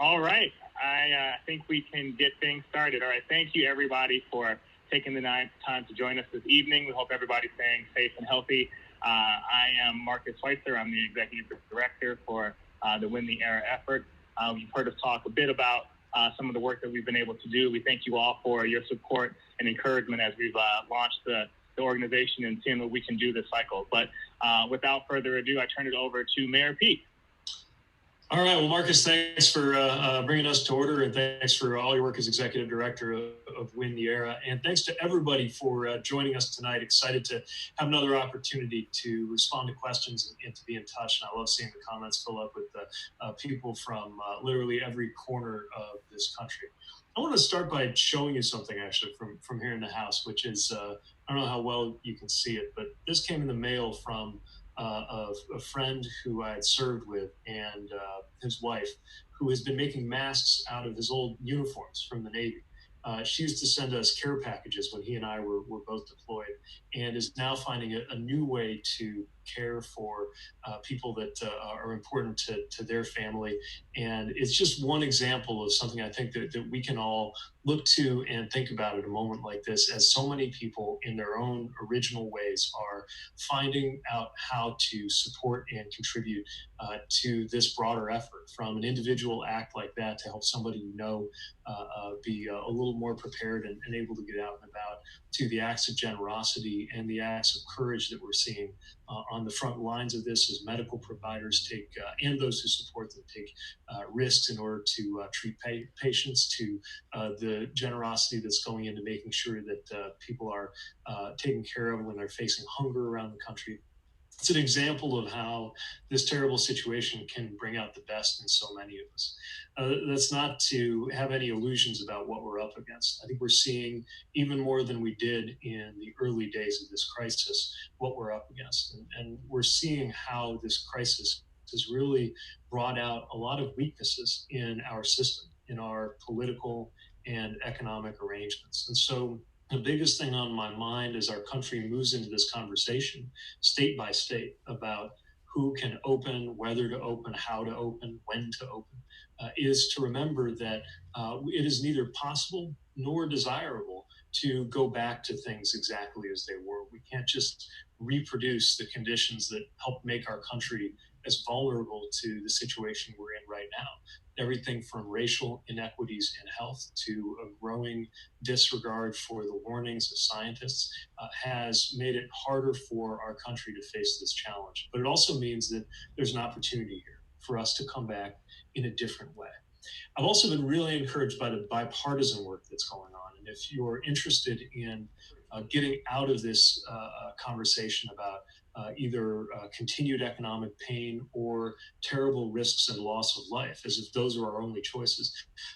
All right. I think we can get things started. All right. Thank you, everybody, for taking the time to join us this evening. We hope everybody's staying safe and healthy. I am Marcus Schweitzer. I'm the Executive Director for the Win the Era effort. You've heard us talk a bit about some of the work that we've been able to do. We thank you all for your support and encouragement as we've launched the organization and seeing what we can do this cycle. But without further ado, I turn it over to Mayor Pete. All right. Well, Marcus, thanks for bringing us to order, and thanks for all your work as Executive Director of Win the Era. And thanks to everybody for joining us tonight. Excited to have another opportunity to respond to questions and to be in touch. And I love seeing the comments fill up with people from literally every corner of this country. I want to start by showing you something actually from here in the house, which is, I don't know how well you can see it, but this came in the mail from a friend who I had served with and his wife, who has been making masks out of his old uniforms from the Navy. She used to send us care packages when he and I were both deployed, and is now finding a new way to care for people that are important to their family. And it's just one example of something I think that we can all look to and think about at a moment like this, as so many people in their own original ways are finding out how to support and contribute to this broader effort, from an individual act like that to help somebody be a little more prepared and able to get out and about, to the acts of generosity and the acts of courage that we're seeing on the front lines of this as medical providers take, and those who support them, take risks in order to treat patients, to the generosity that's going into making sure that people are taken care of when they're facing hunger around the country. It's an example of how this terrible situation can bring out the best in so many of us. That's not to have any illusions about what we're up against. I think we're seeing, even more than we did in the early days of this crisis, what we're up against. And we're seeing how this crisis has really brought out a lot of weaknesses in our system, in our political and economic arrangements. And so the biggest thing on my mind as our country moves into this conversation, state by state, about who can open, whether to open, how to open, when to open, is to remember that it is neither possible nor desirable to go back to things exactly as they were. We can't just reproduce the conditions that help make our country as vulnerable to the situation we're in right now. Everything from racial inequities in health to a growing disregard for the warnings of scientists has made it harder for our country to face this challenge. But it also means that there's an opportunity here for us to come back in a different way. I've also been really encouraged by the bipartisan work that's going on. And if you're interested in getting out of this conversation about either continued economic pain or terrible risks and loss of life, as if those are our only choices,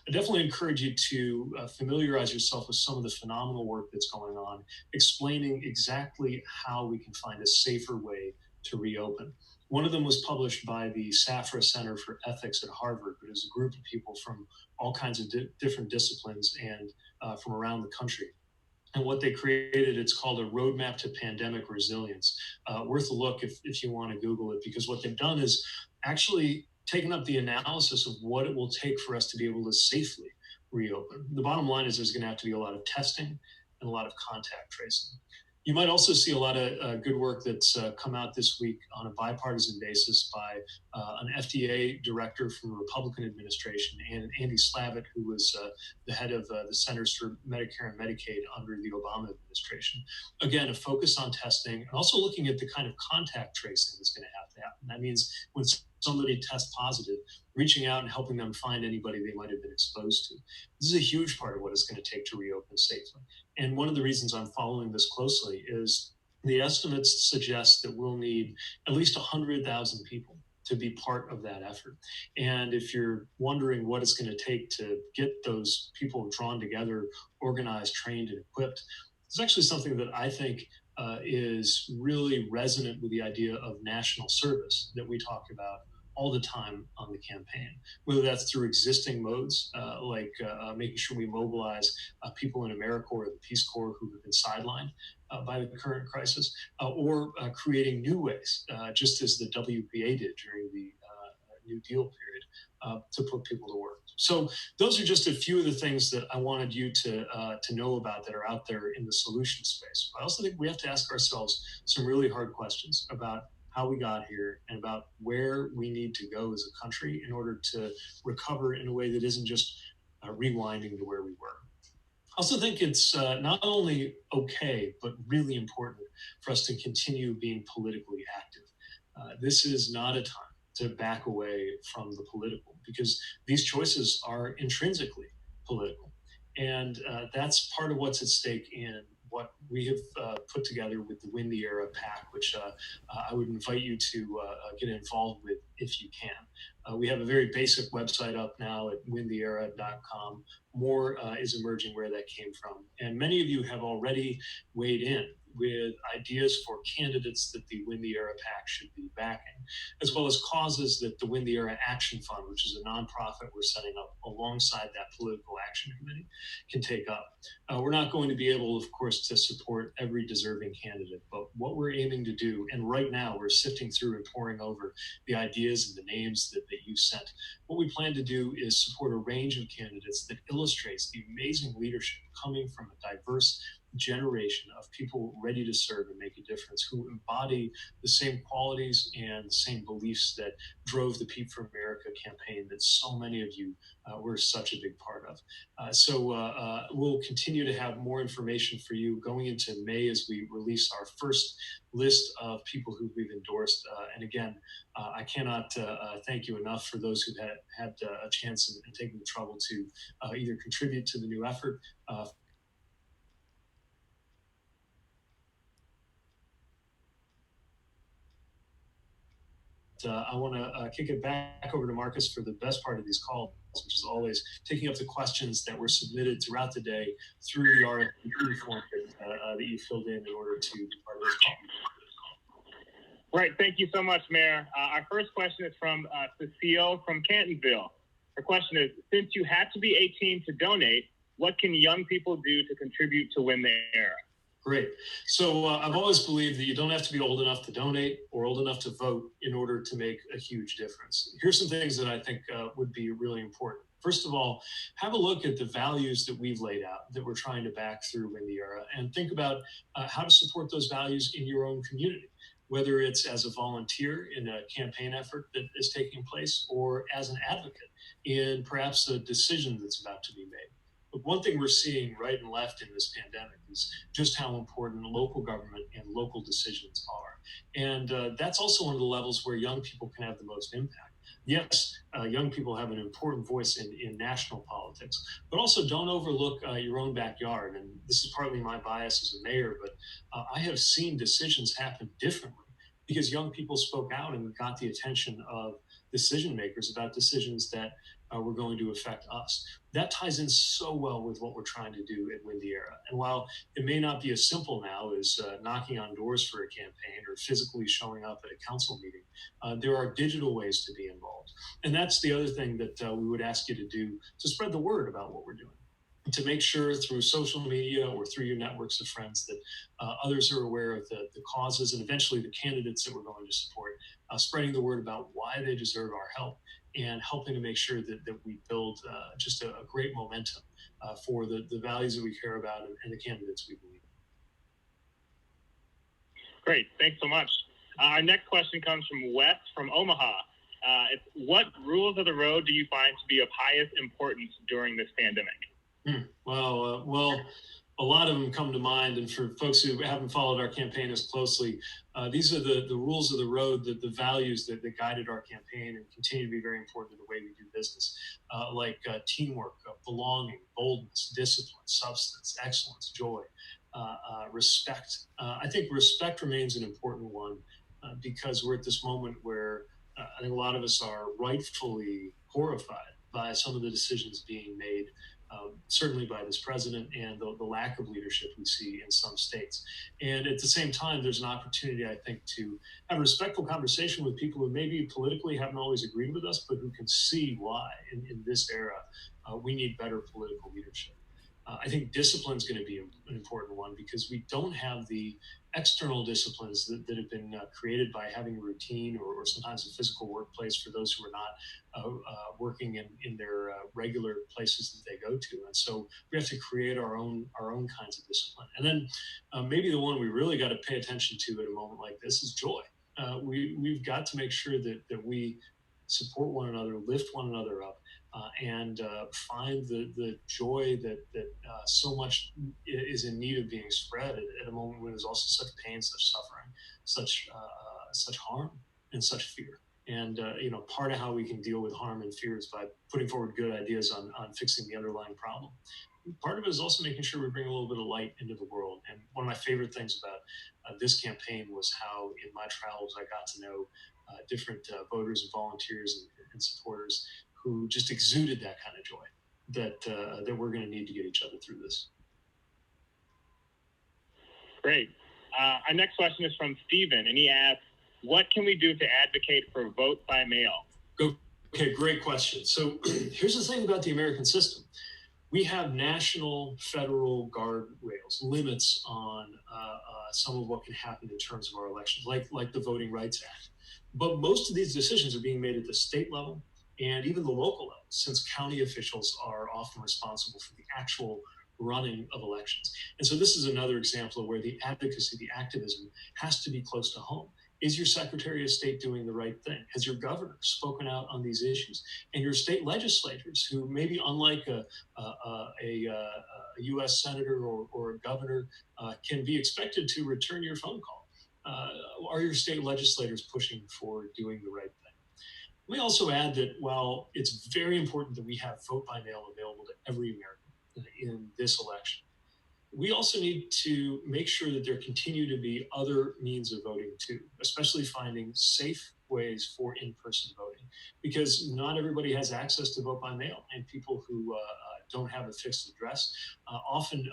I definitely encourage you to familiarize yourself with some of the phenomenal work that's going on, explaining exactly how we can find a safer way to reopen. One of them was published by the Safra Center for Ethics at Harvard, but it was a group of people from all kinds of different disciplines and from around the country. And what they created, it's called a roadmap to pandemic resilience. Worth a look if you want to Google it, because what they've done is actually taken up the analysis of what it will take for us to be able to safely reopen. The bottom line is there's going to have to be a lot of testing and a lot of contact tracing. You might also see a lot of good work that's come out this week on a bipartisan basis by an FDA director from the Republican administration, and Andy Slavitt, who was the head of the Centers for Medicare and Medicaid under the Obama administration. Again, a focus on testing and also looking at the kind of contact tracing that's going to happen. That means when somebody tests positive, reaching out and helping them find anybody they might have been exposed to. This is a huge part of what it's going to take to reopen safely. And one of the reasons I'm following this closely is the estimates suggest that we'll need at least 100,000 people to be part of that effort. And if you're wondering what it's going to take to get those people drawn together, organized, trained, and equipped, it's actually something that I think is really resonant with the idea of national service that we talk about all the time on the campaign, whether that's through existing modes, like making sure we mobilize people in AmeriCorps or the Peace Corps who have been sidelined by the current crisis, or creating new ways, just as the WPA did during the New Deal period to put people to work. So those are just a few of the things that I wanted you to know about that are out there in the solution space. I also think we have to ask ourselves some really hard questions about how we got here and about where we need to go as a country in order to recover in a way that isn't just rewinding to where we were. I also think it's not only okay, but really important for us to continue being politically active. This is not a time to back away from the political because these choices are intrinsically political. And that's part of what's at stake in what we have put together with the Win the Era PAC, which I would invite you to get involved with if you can. We have a very basic website up now at wintheera.com. More is emerging where that came from. And many of you have already weighed in with ideas for candidates that the Win the Era PAC should be backing, as well as causes that the Win the Era Action Fund, which is a nonprofit we're setting up alongside that political action committee, can take up. We're not going to be able, of course, to support every deserving candidate, but what we're aiming to do, and right now we're sifting through and poring over the ideas and the names that you sent. What we plan to do is support a range of candidates that illustrates the amazing leadership coming from a diverse generation of people ready to serve and make a difference, who embody the same qualities and the same beliefs that drove the Peep for America campaign that so many of you were such a big part of. So we'll continue to have more information for you going into May as we release our first list of people who we've endorsed. And again, I cannot thank you enough for those who've had a chance and taken the trouble to either contribute to the new effort. I want to kick it back over to Marcus for the best part of these calls, which is always taking up the questions that were submitted throughout the day through the RFP form that you filled in order to be part of this call. Right. Thank you so much, Mayor. Our first question is from Cecile from Cantonville. Her question is, since you had to be 18 to donate, what can young people do to contribute to Win the Era? Great. So I've always believed that you don't have to be old enough to donate or old enough to vote in order to make a huge difference. Here's some things that I think would be really important. First of all, have a look at the values that we've laid out that we're trying to back through Win the Era and think about how to support those values in your own community, whether it's as a volunteer in a campaign effort that is taking place or as an advocate in perhaps a decision that's about to be made. But one thing we're seeing right and left in this pandemic is just how important local government and local decisions are. And that's also one of the levels where young people can have the most impact. Yes, young people have an important voice in national politics, but also don't overlook your own backyard. And this is partly my bias as a mayor, but I have seen decisions happen differently because young people spoke out and got the attention of decision makers about decisions that were going to affect us. That ties in so well with what we're trying to do at Win the Era. And while it may not be as simple now as knocking on doors for a campaign or physically showing up at a council meeting, there are digital ways to be involved. And that's the other thing that we would ask you to do, to spread the word about what we're doing, to make sure through social media or through your networks of friends that others are aware of the causes and eventually the candidates that we're going to support, spreading the word about why they deserve our help and helping to make sure that we build just a great momentum for the values that we care about and the candidates we believe in. Great. Thanks so much. Our next question comes from Wes from Omaha. It's, what rules of the road do you find to be of highest importance during this pandemic? Well, a lot of them come to mind. And for folks who haven't followed our campaign as closely, these are the rules of the road, the values that guided our campaign and continue to be very important in the way we do business, like teamwork, belonging, boldness, discipline, substance, excellence, joy, respect. I think respect remains an important one because we're at this moment where I think a lot of us are rightfully horrified by some of the decisions being made, certainly by this president and the lack of leadership we see in some states. And at the same time, there's an opportunity, I think, to have a respectful conversation with people who maybe politically haven't always agreed with us, but who can see why in this era we need better political leadership. I think discipline is going to be an important one because we don't have the external disciplines that have been created by having a routine or sometimes a physical workplace for those who are not working in their regular places that they go to. And so we have to create our own kinds of discipline. And then maybe the one we really got to pay attention to at a moment like this is joy. We've got to make sure that we support one another, lift one another up, and find the joy that so much is in need of being spread at a moment when there's also such pain, such suffering, such harm, and such fear. And part of how we can deal with harm and fear is by putting forward good ideas on fixing the underlying problem. Part of it is also making sure we bring a little bit of light into the world. And one of my favorite things about this campaign was how in my travels I got to know different voters and volunteers and supporters who just exuded that kind of joy that we're going to need to get each other through this. Great. Our next question is from Stephen, and he asks, what can we do to advocate for vote by mail? Okay, great question. So here's the thing about the American system. We have national, federal guardrails, limits on some of what can happen in terms of our elections, like the Voting Rights Act. But most of these decisions are being made at the state level and even the local level, since county officials are often responsible for the actual running of elections. And so this is another example of where the advocacy, the activism has to be close to home. Is your Secretary of State doing the right thing? Has your governor spoken out on these issues? And your state legislators, who maybe unlike a U.S. senator or a governor, can be expected to return your phone call. Are your state legislators pushing for doing the right thing? Let me also add that while it's very important that we have vote by mail available to every American in this election, we also need to make sure that there continue to be other means of voting too, especially finding safe ways for in-person voting, because not everybody has access to vote by mail, and people who don't have a fixed address, often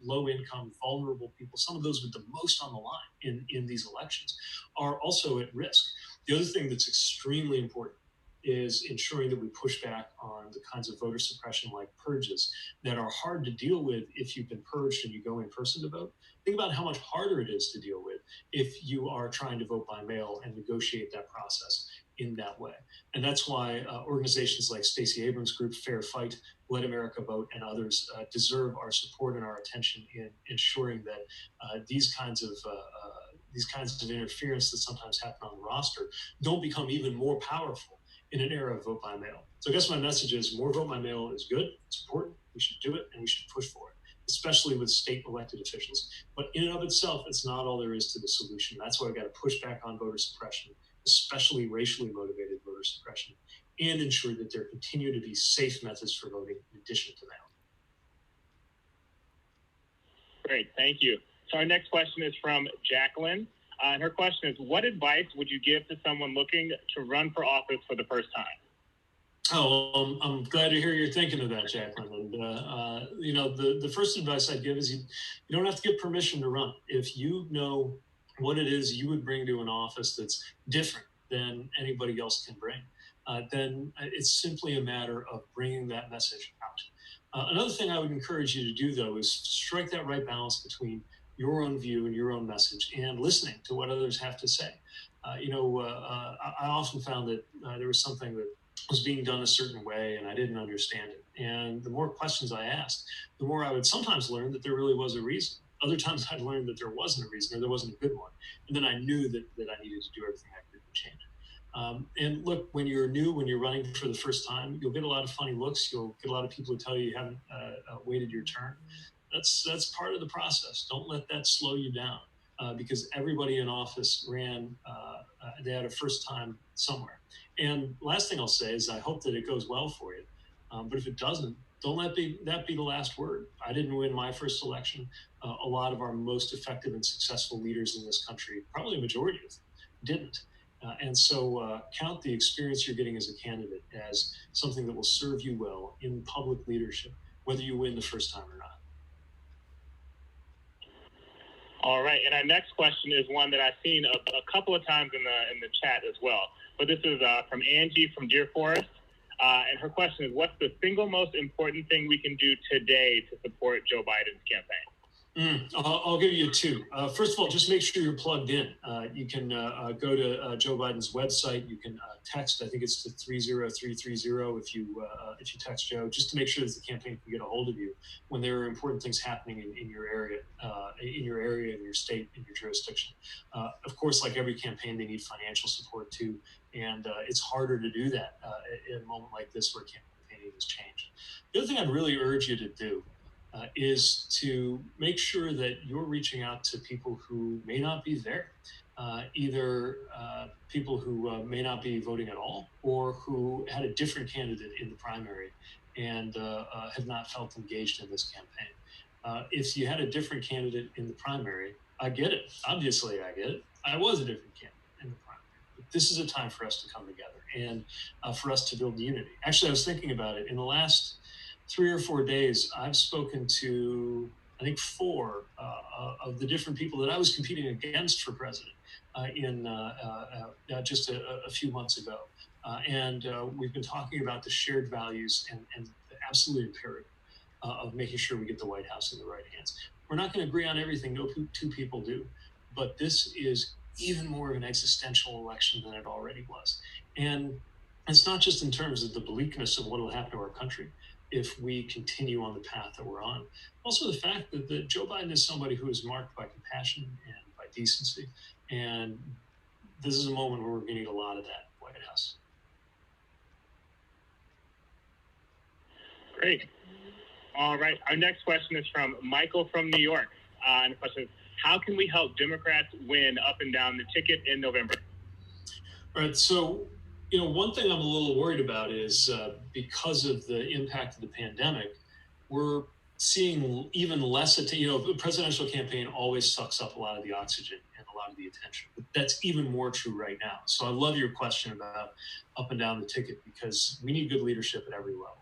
low-income, vulnerable people, some of those with the most on the line in these elections, are also at risk. The other thing that's extremely important is ensuring that we push back on the kinds of voter suppression like purges that are hard to deal with if you've been purged and you go in person to vote. Think about how much harder it is to deal with if you are trying to vote by mail and negotiate that process in that way. And that's why organizations like Stacey Abrams' group, Fair Fight, Let America Vote, and others deserve our support and our attention in ensuring that these kinds of interference that sometimes happen on the roster don't become even more powerful in an era of vote by mail. So I guess my message is more vote by mail is good, it's important, we should do it, and we should push for it, especially with state elected officials. But in and of itself, it's not all there is to the solution. That's why we've got to push back on voter suppression, especially racially motivated voter suppression, and ensure that there continue to be safe methods for voting in addition to mail. Great, thank you. So our next question is from Jacqueline. And her question is, what advice would you give to someone looking to run for office for the first time? Oh, I'm glad to hear you're thinking of that, Jacqueline. And, the first advice I'd give is you don't have to get permission to run. If you know what it is you would bring to an office that's different than anybody else can bring, then it's simply a matter of bringing that message out. Another thing I would encourage you to do, though, is strike that right balance between your own view and your own message and listening to what others have to say. I often found that there was something that was being done a certain way and I didn't understand it. And the more questions I asked, the more I would sometimes learn that there really was a reason. Other times I'd learn that there wasn't a reason or there wasn't a good one. And then I knew that I needed to do everything I could to change it. And look, when you're new, when you're running for the first time, you'll get a lot of funny looks. You'll get a lot of people who tell you haven't waited your turn. That's part of the process. Don't let that slow you down because everybody in office they had a first time somewhere. And last thing I'll say is I hope that it goes well for you. But if it doesn't, don't let that be the last word. I didn't win my first election. A lot of our most effective and successful leaders in this country, probably a majority of them, didn't. And so count the experience you're getting as a candidate as something that will serve you well in public leadership, whether you win the first time or not. All right, and our next question is one that I've seen a couple of times in the chat as well. But this is from Angie from Deer Forest, and her question is, what's the single most important thing we can do today to support Joe Biden's campaign? I'll give you two. First of all, just make sure you're plugged in. You can go to Joe Biden's website. You can text. I think it's to 30330 if you text Joe, just to make sure that the campaign can get a hold of you when there are important things happening in your area, in your state, in your jurisdiction. Of course, like every campaign, they need financial support too, and it's harder to do that in a moment like this where campaigning has changed. The other thing I'd really urge you to do is to make sure that you're reaching out to people who may not be there, either people who may not be voting at all or who had a different candidate in the primary and have not felt engaged in this campaign. If you had a different candidate in the primary, I get it. Obviously, I get it. I was a different candidate in the primary. But this is a time for us to come together and for us to build unity. Actually, I was thinking about it. In the last 3 or 4 days, I've spoken to, I think, 4 of the different people that I was competing against for president in just a few months ago. And we've been talking about the shared values and the absolute imperative of making sure we get the White House in the right hands. We're not going to agree on everything, no two people do, but this is even more of an existential election than it already was. And it's not just in terms of the bleakness of what will happen to our country if we continue on the path that we're on. Also the fact that Joe Biden is somebody who is marked by compassion and by decency. And this is a moment where we're going to need a lot of that in the White House. Great. All right. Our next question is from Michael from New York. And the question is, how can we help Democrats win up and down the ticket in November? All right. So, one thing I'm a little worried about is because of the impact of the pandemic, we're seeing even less the presidential campaign always sucks up a lot of the oxygen and a lot of the attention. But that's even more true right now. So I love your question about up and down the ticket, because we need good leadership at every level.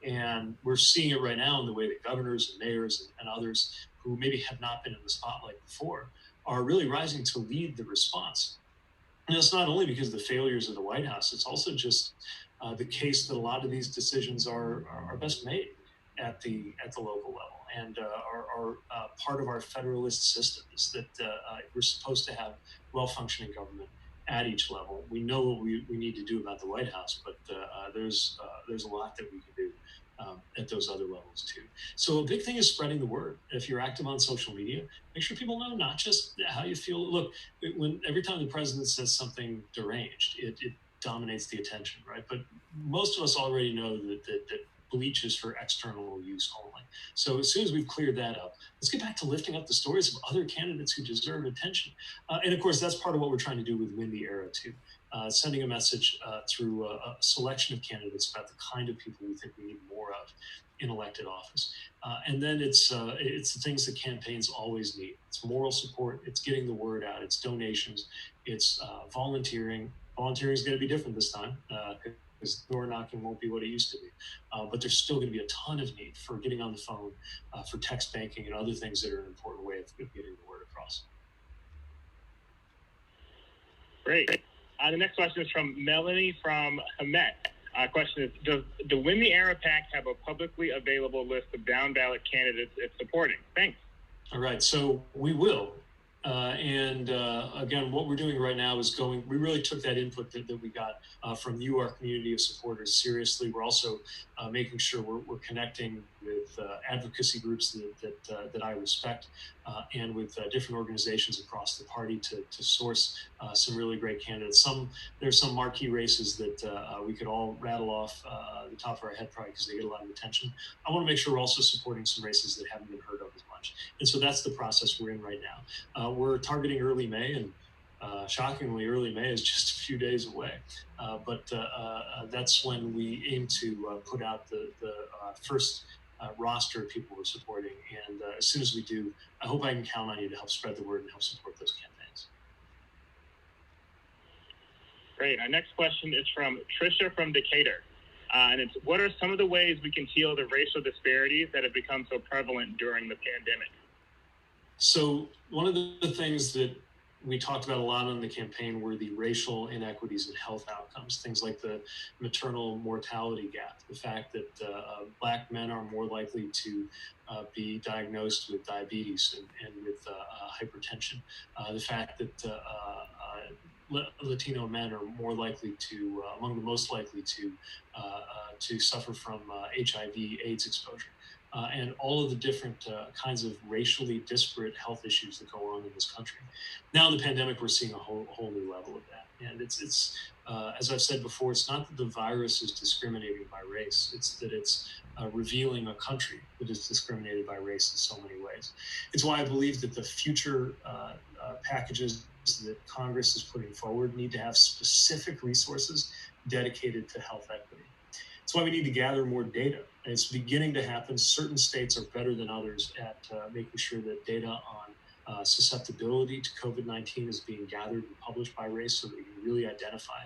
And we're seeing it right now in the way that governors and mayors and others who maybe have not been in the spotlight before are really rising to lead the response. And it's not only because of the failures of the White House, it's also just the case that a lot of these decisions are best made at the local level and are part of our federalist system, is that we're supposed to have well-functioning government at each level. We know what we need to do about the White House, but there's a lot that we can do at those other levels too. So a big thing is spreading the word. If you're active on social media, make sure people know not just how you feel. Look, every time the president says something deranged, it dominates the attention, right? But most of us already know that bleach is for external use only. So as soon as we've cleared that up, let's get back to lifting up the stories of other candidates who deserve attention. And of course, that's part of what we're trying to do with Win the Era too. Sending a message through a selection of candidates about the kind of people we think we need more of in elected office. And then it's the things that campaigns always need. It's moral support, it's getting the word out, it's donations, it's volunteering. Volunteering is going to be different this time because door knocking won't be what it used to be. But there's still going to be a ton of need for getting on the phone, for text banking and other things that are an important way of getting the word across. Great. The next question is from Melanie from Hamet. Question is, does the Win the Era PAC have a publicly available list of down-ballot candidates it's supporting? Thanks. All right, so we will. Again, what we're doing right now is we really took that input that we got from you, our community of supporters, seriously. We're also making sure we're connecting with advocacy groups that I respect and with different organizations across the party to source some really great candidates. There's some marquee races that we could all rattle off the top of our head probably because they get a lot of attention. I want to make sure we're also supporting some races that haven't been heard of as much. And so that's the process we're in right now. We're targeting early May, and shockingly, early May is just a few days away. But that's when we aim to put out the first roster of people we're supporting. And as soon as we do, I hope I can count on you to help spread the word and help support those campaigns. Great. Our next question is from Trisha from Decatur. And it's, what are some of the ways we can heal the racial disparities that have become so prevalent during the pandemic? So one of the things that we talked about a lot on the campaign were the racial inequities in health outcomes, things like the maternal mortality gap, the fact that Black men are more likely to be diagnosed with diabetes and with hypertension, the fact that Latino men are more likely to, among the most likely to suffer from HIV/AIDS exposure. And all of the different kinds of racially disparate health issues that go on in this country. Now in the pandemic, we're seeing a whole new level of that. And it's as I've said before, it's not that the virus is discriminating by race, it's that it's revealing a country that is discriminated by race in so many ways. It's why I believe that the future packages that Congress is putting forward need to have specific resources dedicated to health equity. That's why we need to gather more data. And it's beginning to happen. Certain states are better than others at making sure that data on susceptibility to COVID-19 is being gathered and published by race so that we can really identify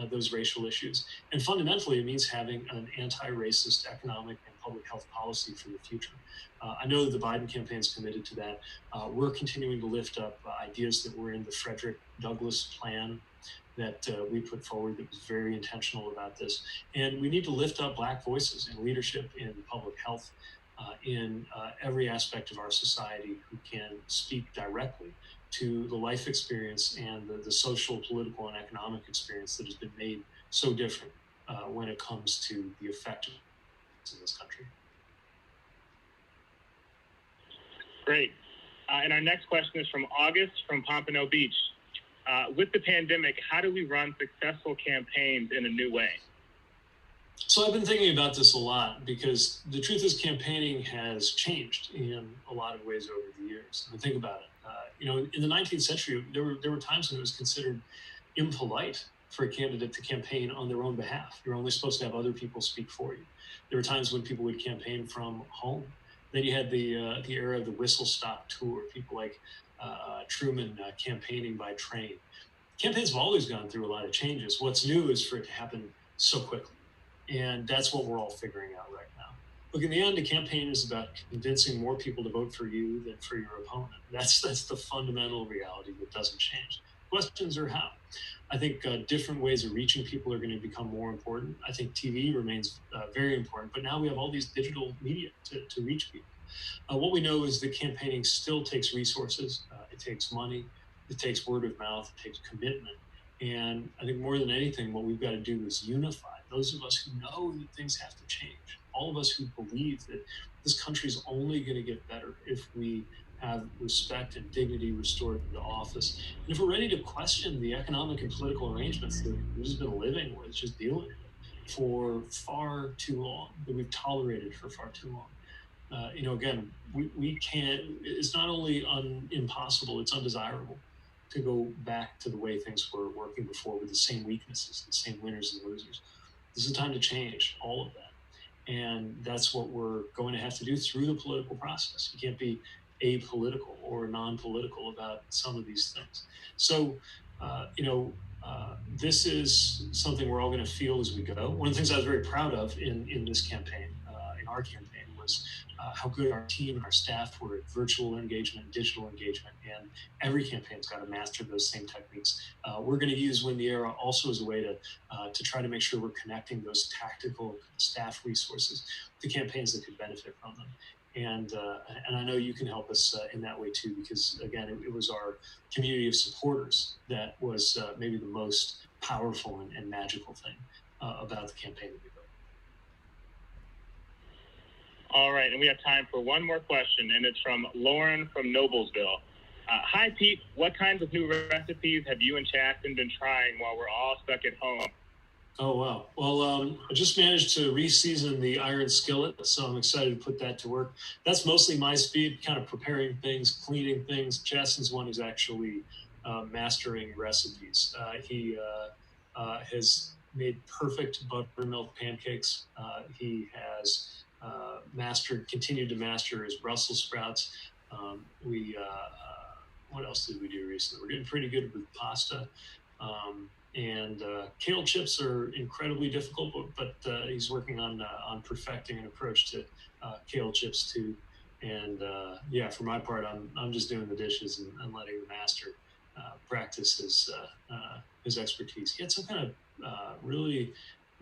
those racial issues. And fundamentally, it means having an anti-racist economic and public health policy for the future. I know that the Biden campaign is committed to that. We're continuing to lift up ideas that were in the Frederick Douglass plan that we put forward that was very intentional about this. And we need to lift up Black voices in leadership, in public health, in every aspect of our society who can speak directly to the life experience and the social, political, and economic experience that has been made so different when it comes to the effectiveness in this country. Great. And our next question is from August from Pompano Beach. With the pandemic, how do we run successful campaigns in a new way? So I've been thinking about this a lot because the truth is campaigning has changed in a lot of ways over the years. I mean, think about it. In the 19th century, there were times when it was considered impolite for a candidate to campaign on their own behalf. You're only supposed to have other people speak for you. There were times when people would campaign from home. Then you had the era of the whistle-stop tour, people like Truman campaigning by train. Campaigns have always gone through a lot of changes. What's new is for it to happen so quickly. And that's what we're all figuring out right now. Look, in the end, a campaign is about convincing more people to vote for you than for your opponent. That's the fundamental reality that doesn't change. Questions are how. I think different ways of reaching people are going to become more important. I think TV remains very important, but now we have all these digital media to reach people. What we know is that campaigning still takes resources. It takes money. It takes word of mouth. It takes commitment. And I think more than anything, what we've got to do is unify those of us who know that things have to change. All of us who believe that this country is only going to get better if we have respect and dignity restored to office. And if we're ready to question the economic and political arrangements that we've just been living with, just dealing with for far too long, that we've tolerated for far too long. Again, we can't, it's not only impossible, it's undesirable to go back to the way things were working before with the same weaknesses, the same winners and losers. This is a time to change all of that. And that's what we're going to have to do through the political process. You can't be apolitical or non-political about some of these things. So, this is something we're all going to feel as we go. One of the things I was very proud of in this campaign, in our campaign, was how good our team and our staff were at virtual engagement and digital engagement. And every campaign's got to master those same techniques. We're going to use Win the Era also as a way to try to make sure we're connecting those tactical staff resources to campaigns that could benefit from them. And I know you can help us in that way too, because again, it was our community of supporters that was maybe the most powerful and magical thing about the campaign that we built. All right, and we have time for one more question, and it's from Lauren from Noblesville. Hi, Pete. What kinds of new recipes have you and Chasten been trying while we're all stuck at home? Oh, wow. Well, I just managed to re-season the iron skillet, so I'm excited to put that to work. That's mostly my speed, kind of preparing things, cleaning things. Chasten's one who's actually mastering recipes. He has made perfect buttermilk pancakes. He has continued to master his Brussels sprouts. What else did we do recently? We're getting pretty good with pasta. And kale chips are incredibly difficult, but he's working on perfecting an approach to kale chips too. And for my part, I'm just doing the dishes and letting the master practice his expertise. He had some kind of really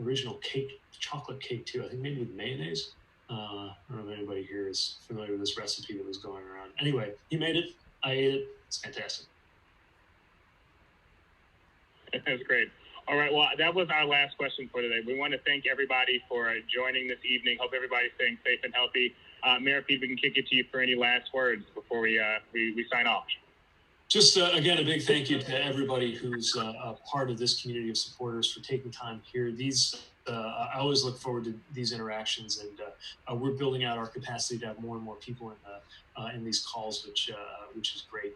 original cake, chocolate cake too. I think maybe with mayonnaise. I don't know if anybody here is familiar with this recipe that was going around. Anyway, he made it. I ate it. It's fantastic. That's great. All right. Well, that was our last question for today. We want to thank everybody for joining this evening. Hope everybody's staying safe and healthy. Mayor Pete, we can kick it to you for any last words before we sign off. Just, again, a big thank you to everybody who's a part of this community of supporters for taking time here. I always look forward to these interactions, and we're building out our capacity to have more and more people in these calls, which is great.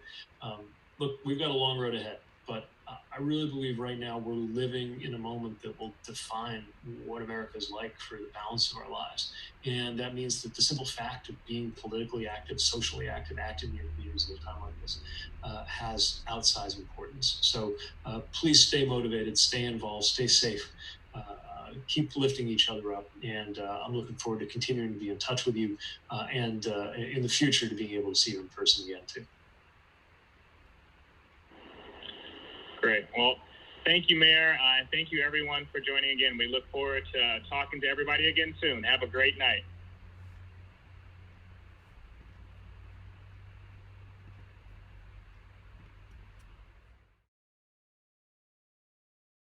Look, we've got a long road ahead, but I really believe right now we're living in a moment that will define what America is like for the balance of our lives. And that means that the simple fact of being politically active, socially active, active in your communities at a time like this has outsized importance. So please stay motivated, stay involved, stay safe. Keep lifting each other up, and I'm looking forward to continuing to be in touch with you and in the future to being able to see you in person again too. Great. Well, thank you, Mayor. Thank you, everyone, for joining again. We look forward to talking to everybody again soon. Have a great night.